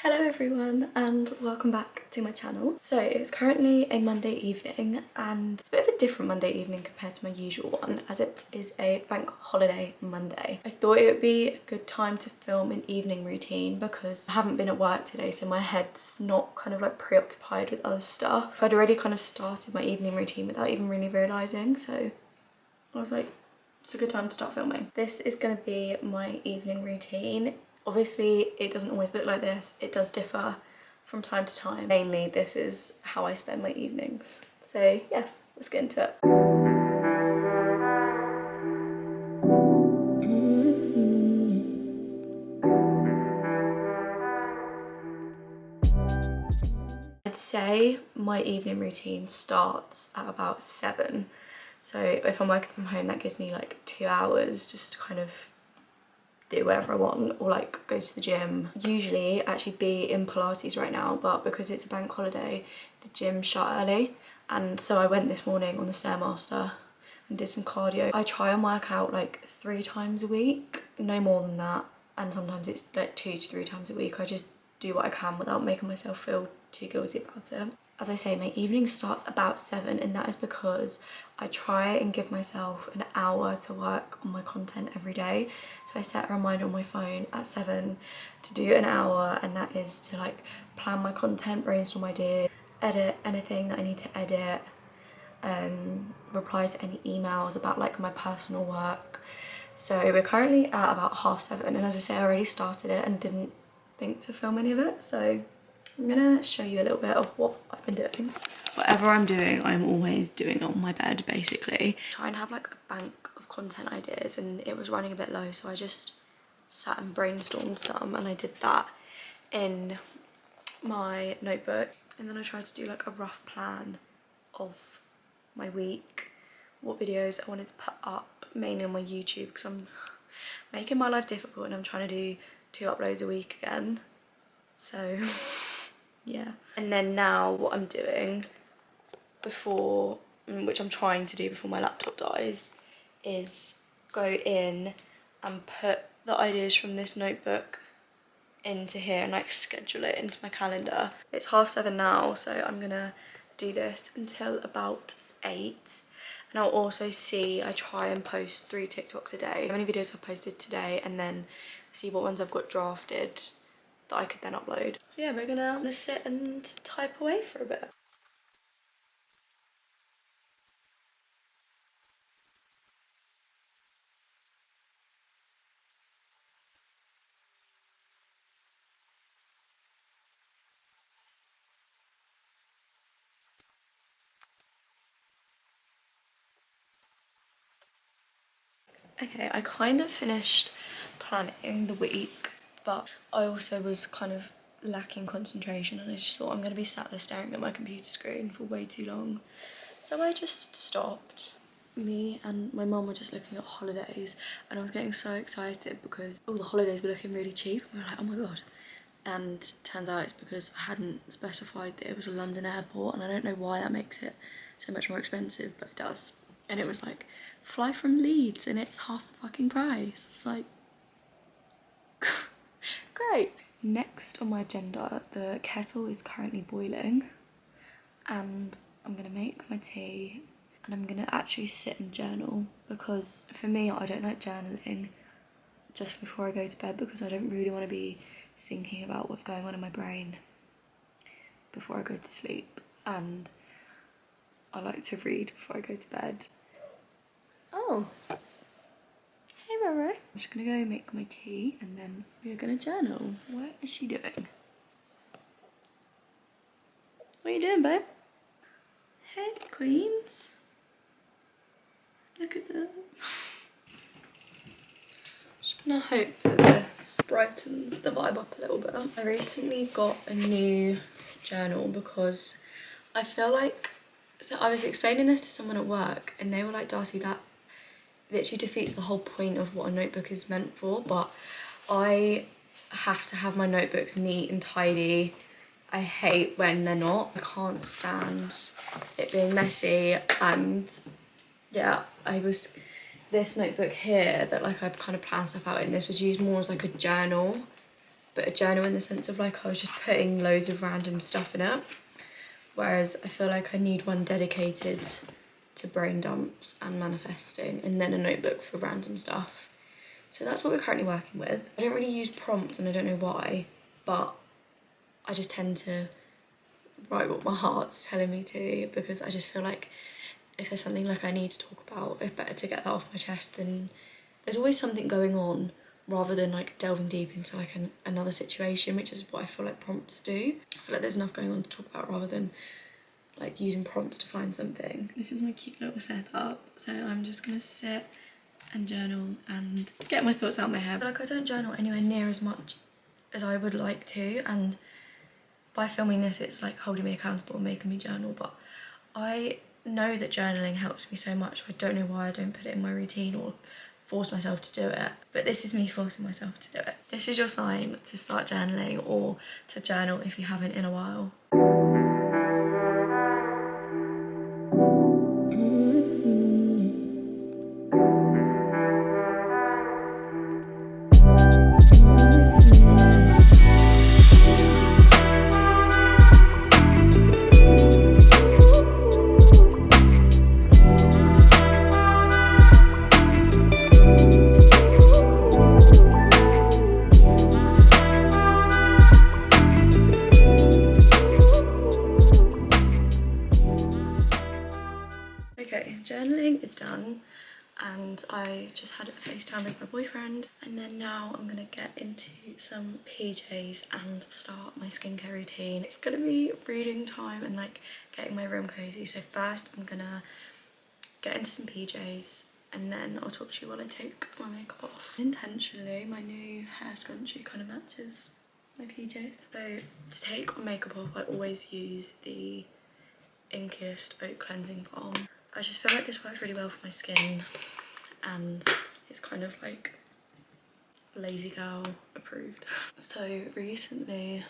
Hello everyone and welcome back to my channel. So it's currently a Monday evening and it's a bit of a different Monday evening compared to my usual one as it is a bank holiday Monday. I thought it would be a good time to film an evening routine because I haven't been at work today, so my head's not kind of like preoccupied with other stuff. I'd already kind of started my evening routine without even really realising, so I was like, it's a good time to start filming. This is going to be my evening routine. Obviously, it doesn't always look like this. It does differ from time to time. Mainly, this is how I spend my evenings. So yes, let's get into it. I'd say my evening routine starts at about 7. So if I'm working from home, that gives me like 2 hours just to kind of do whatever I want or like go to the gym. Usually actually be in Pilates right now, but because it's a bank holiday, the gym shut early. And so I went this morning on the Stairmaster and did some cardio. I try and work out like 3 times a week, no more than that. And sometimes it's like 2 to 3 times a week. I just do what I can without making myself feel too guilty about it. As I say, my evening starts about 7, and that is because I try and give myself an hour to work on my content every day. So I set a reminder on my phone at 7 to do an hour, and that is to like plan my content, brainstorm ideas, edit anything that I need to edit, reply to any emails about like my personal work. So we're currently at about 7:30, and as I say, I already started it and didn't think to film any of it. So I'm gonna show you a little bit of what I've been doing. Whatever I'm doing, I'm always doing it on my bed, basically. Try and have like a bank of content ideas, and it was running a bit low, so I just sat and brainstormed some, and I did that in my notebook. And then I tried to do like a rough plan of my week, what videos I wanted to put up, mainly on my YouTube, because I'm making my life difficult and I'm trying to do 2 uploads a week again. So yeah. And then now what I'm doing before, which I'm trying to do before my laptop dies, is go in and put the ideas from this notebook into here and like schedule it into my calendar. It's 7:30 now, so I'm gonna do this until about 8. And I'll also see, I try and post 3 TikToks a day. How many videos I've posted today, and then see what ones I've got drafted that I could then upload. So yeah, I'm gonna sit and type away for a bit. Okay, I kind of finished planning the week, but I also was kind of lacking concentration, and I just thought I'm going to be sat there staring at my computer screen for way too long. So I just stopped. Me and my mum were just looking at holidays, and I was getting so excited because all the holidays were looking really cheap. We were like, oh my god. And turns out it's because I hadn't specified that it was a London airport, and I don't know why that makes it so much more expensive, but it does. And it was like, fly from Leeds and it's half the fucking price. It's like, great. Next on my agenda, the kettle is currently boiling, and I'm gonna make my tea, and I'm gonna actually sit and journal, because for me, I don't like journaling just before I go to bed, because I don't really want to be thinking about what's going on in my brain before I go to sleep, and I like to read before I go to bed. Oh, hey Roro. I'm just gonna go make my tea and then we're gonna journal. What is she doing? What are you doing, babe? Hey, queens. Look at them. Just gonna hope that this brightens the vibe up a little bit. I recently got a new journal because I feel like, so I was explaining this to someone at work and they were like, Darcy, that literally defeats the whole point of what a notebook is meant for, but I have to have my notebooks neat and tidy. I hate when they're not. I can't stand it being messy, and yeah, this notebook here that like I kind of plan stuff out in, this was used more as like a journal but a journal in the sense of like I was just putting loads of random stuff in it. Whereas I feel like I need one dedicated to brain dumps and manifesting, and then a notebook for random stuff. So that's what we're currently working with. I don't really use prompts and I don't know why, but I just tend to write what my heart's telling me to, because I just feel like if there's something like I need to talk about, it's better to get that off my chest. Than there's always something going on, rather than like delving deep into like another situation, which is what I feel like prompts do. I feel like there's enough going on to talk about rather than like using prompts to find something. This is my cute little setup. So I'm just gonna sit and journal and get my thoughts out of my head. Like I don't journal anywhere near as much as I would like to, and by filming this it's like holding me accountable and making me journal, but I know that journaling helps me so much. I don't know why I don't put it in my routine or force myself to do it, but this is me forcing myself to do it. This is your sign to start journaling, or to journal if you haven't in a while. Okay, journaling is done, and I just had a FaceTime with my boyfriend, and then now I'm gonna get into some PJs and start my skincare routine. It's gonna be reading time and like getting my room cozy. So first I'm gonna get into some PJs, and then I'll talk to you while I take my makeup off. Intentionally, my new hair scrunchie kind of matches my PJs. So to take my makeup off, I always use the Inkiest Oat Cleansing Balm. I just feel like this works really well for my skin, and it's kind of like lazy girl approved. So recently,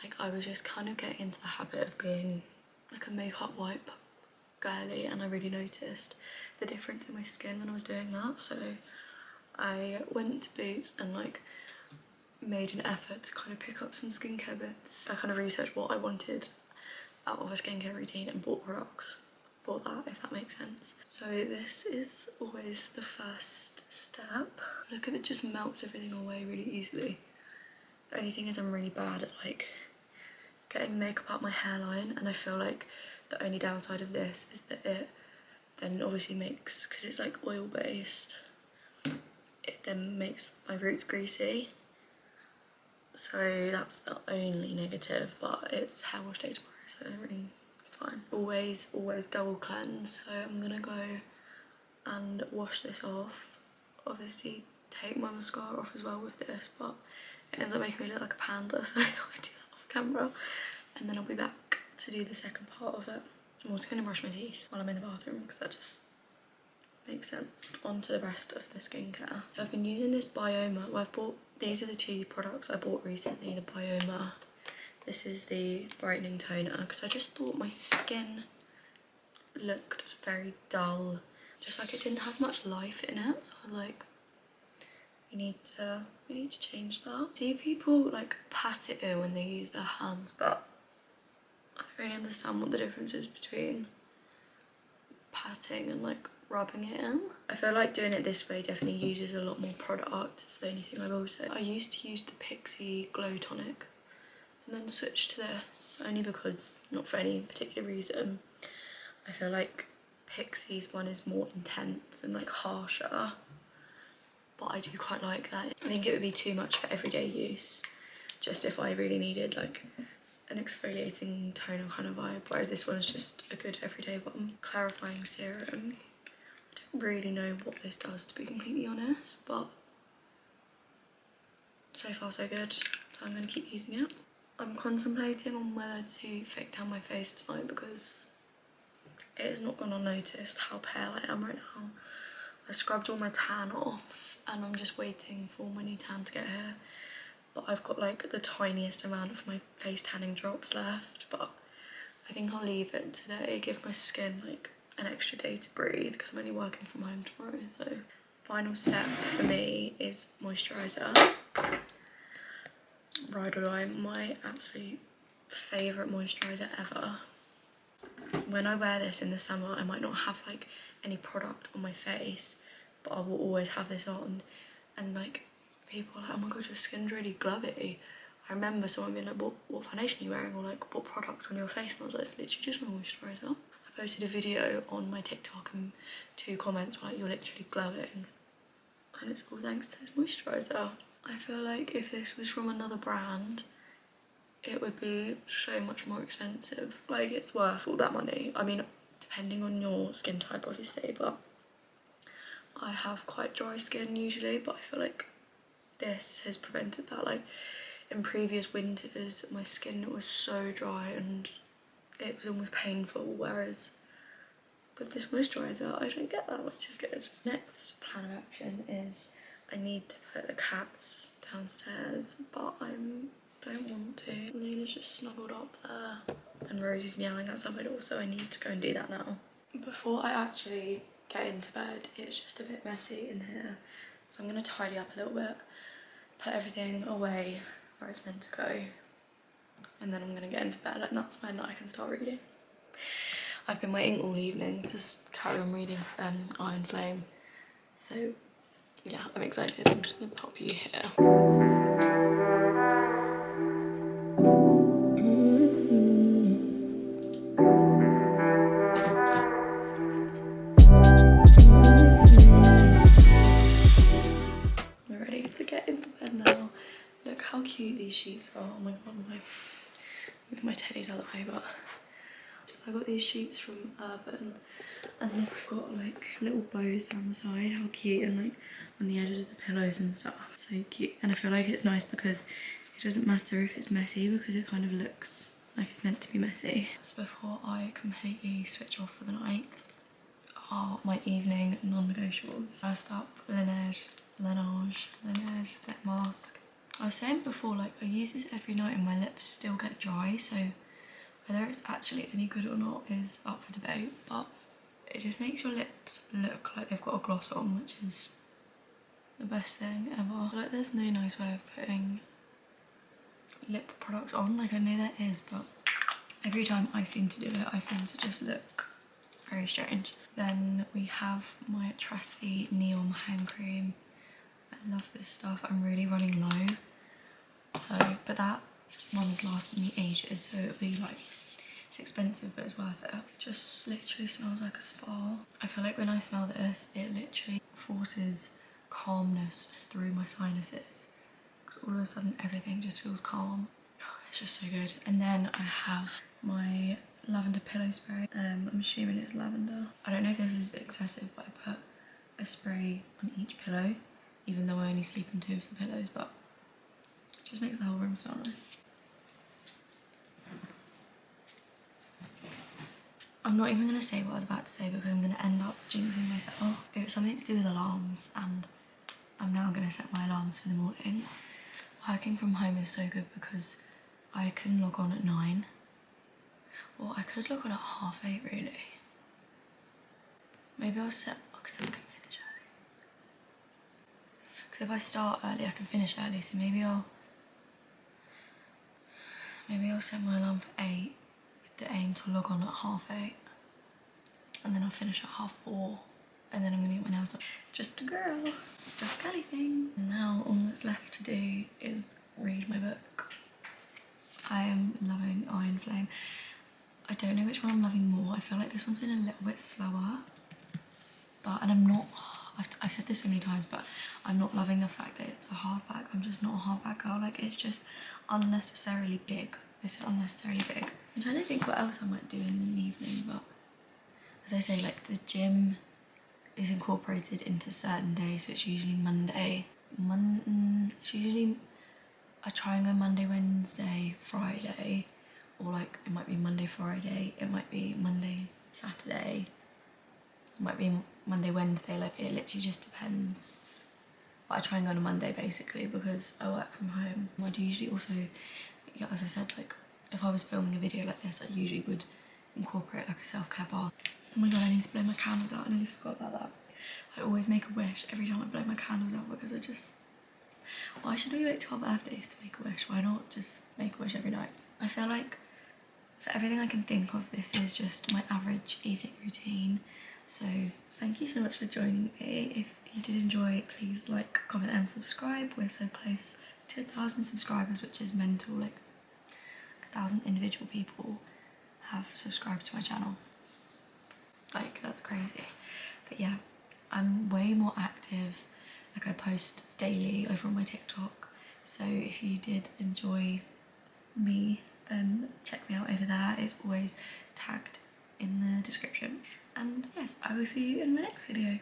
like I was just kind of getting into the habit of being like a makeup wipe girly, and I really noticed the difference in my skin when I was doing that. So I went to Boots and like made an effort to kind of pick up some skincare bits. I kind of researched what I wanted out of a skincare routine and bought products for that, if that makes sense. So this is always the first step. Look, if it just melts everything away really easily. The only thing is I'm really bad at like getting makeup out my hairline, and I feel like the only downside of this is that it then obviously makes, because it's like oil based, it then makes my roots greasy. So that's the only negative, but it's hair wash day tomorrow, so really it's fine. Always double cleanse. So I'm gonna go and wash this off. Obviously take my mascara off as well with this, but it ends up making me look like a panda, so I thought I'd do that off camera. And then I'll be back to do the second part of it. I'm also gonna brush my teeth while I'm in the bathroom, because that just makes sense. On to the rest of the skincare. So I've been using this Bioma. Well, I've bought, these are the two products I bought recently, the Bioma. This is the brightening toner, because I just thought my skin looked very dull. Just like it didn't have much life in it. So I was like, we need to change that. See people like pat it in when they use their hands, but I don't really understand what the difference is between patting and like rubbing it in. I feel like doing it this way definitely uses a lot more product. It's the only thing I will say. I used to use the Pixie Glow Tonic and then switched to this, only because, not for any particular reason. I feel like Pixie's one is more intense and like harsher, but I do quite like that. I think it would be too much for everyday use, just if I really needed like an exfoliating toner kind of vibe, whereas this one's just a good everyday one. Clarifying serum. I don't really know what this does, to be completely honest, but so far so good, so I'm going to keep using it. I'm contemplating on whether to fake tan my face tonight, because it has not gone unnoticed how pale I am right now. I scrubbed all my tan off and I'm just waiting for my new tan to get here. But I've got like the tiniest amount of my face tanning drops left, but I think I'll leave it today, give my skin like an extra day to breathe, because I'm only working from home tomorrow. So final step for me is moisturiser. ride or die, my absolute favourite moisturiser ever. When I wear this in the summer, I might not have like any product on my face, but I will always have this on. And like, people are like, oh my god, your skin's really glowy. I remember someone being like, what foundation are you wearing? Or like, what product's on your face? And I was like, it's literally just my moisturiser. I posted a video on my TikTok and 2 comments were like, you're literally glowing. And it's all thanks to this moisturiser. I feel like if this was from another brand, it would be so much more expensive. Like, it's worth all that money. I mean, depending on your skin type, obviously, but I have quite dry skin usually, but I feel like this has prevented that. Like, in previous winters, my skin was so dry and it was almost painful, whereas with this moisturiser, I don't get that, which is good. Next plan of action is I need to put the cats downstairs, but I don't want to. Luna's just snuggled up there and Rosie's meowing outside my door, so I need to go and do that now. Before I actually get into bed, it's just a bit messy in here, so I'm going to tidy up a little bit, put everything away where it's meant to go, and then I'm going to get into bed, and that's when I can start reading. I've been waiting all evening to carry on reading Iron Flame, so yeah, I'm excited. I'm just going to pop you here. We're ready to get into bed now. Look how cute these sheets are. Oh my god, move my teddies out of the way, but I got these sheets from Urban and they've got like little bows down the side. How cute, and like on the edges of the pillows and stuff. So cute. And I feel like it's nice because it doesn't matter if it's messy because it kind of looks like it's meant to be messy. So before I completely switch off for the night are my evening non-negotiables. First up, Laneige, lip mask. I was saying before, like, I use this every night and my lips still get dry, so whether it's actually any good or not is up for debate, but it just makes your lips look like they've got a gloss on, which is the best thing ever. Like, there's no nice way of putting lip products on. Like, I know there is, but every time I seem to do it, I seem to just look very strange. Then we have my trusty Neom hand cream. I love this stuff. I'm really running low, so, but that one has lasted me ages, so it'll be like, it's expensive but it's worth it. Just literally smells like a spa. I feel like when I smell this, it literally forces calmness through my sinuses, because all of a sudden everything just feels calm. It's just so good. And then I have my lavender pillow spray. I'm assuming it's lavender. I don't know if this is excessive, but I put a spray on each pillow, even though I only sleep on 2 of the pillows, but it just makes the whole room smell nice. I'm not even going to say what I was about to say because I'm going to end up jinxing myself. It was something to do with alarms, and I'm now going to set my alarms for the morning. Working from home is so good because I can log on at 9. Or I could log on at 8:30 really. Maybe I'll set, because then I can finish early. Because if I start early I can finish early, so maybe I'll set my alarm for 8 with the aim to log on at 8:30. And then I'll finish at 4:30. And then I'm going to get my nails done. Just a girl. Just girly thing. And now all that's left to do is read my book. I am loving Iron Flame. I don't know which one I'm loving more. I feel like this one's been a little bit slower. But, and I'm not, I've said this so many times, but I'm not loving the fact that it's a hardback. I'm just not a hardback girl. Like, it's just unnecessarily big. This is unnecessarily big. I'm trying to think what else I might do in an evening, but as I say, like, the gym is incorporated into certain days, so it's usually Monday. It's usually, I try and go Monday, Wednesday, Friday, or like it might be Monday, Friday, it might be Monday, Saturday, it might be Monday, Wednesday, like it literally just depends. But I try and go on a Monday basically because I work from home. I'd usually also, yeah, as I said, like if I was filming a video like this, I usually would incorporate like a self-care bath. Oh my god, I need to blow my candles out. I nearly forgot about that. I always make a wish every time I blow my candles out because Why should we wait till our birthdays to make a wish? Why not just make a wish every night? I feel like for everything I can think of, this is just my average evening routine. So thank you so much for joining me. If you did enjoy, please like, comment and subscribe. We're so close to 1,000 subscribers, which is mental. Like 1,000 individual people have subscribed to my channel. Like, that's crazy. But yeah, I'm way more active. Like, I post daily over on my TikTok. So if you did enjoy me, then check me out over there. It's always tagged in the description. And yes, I will see you in my next video.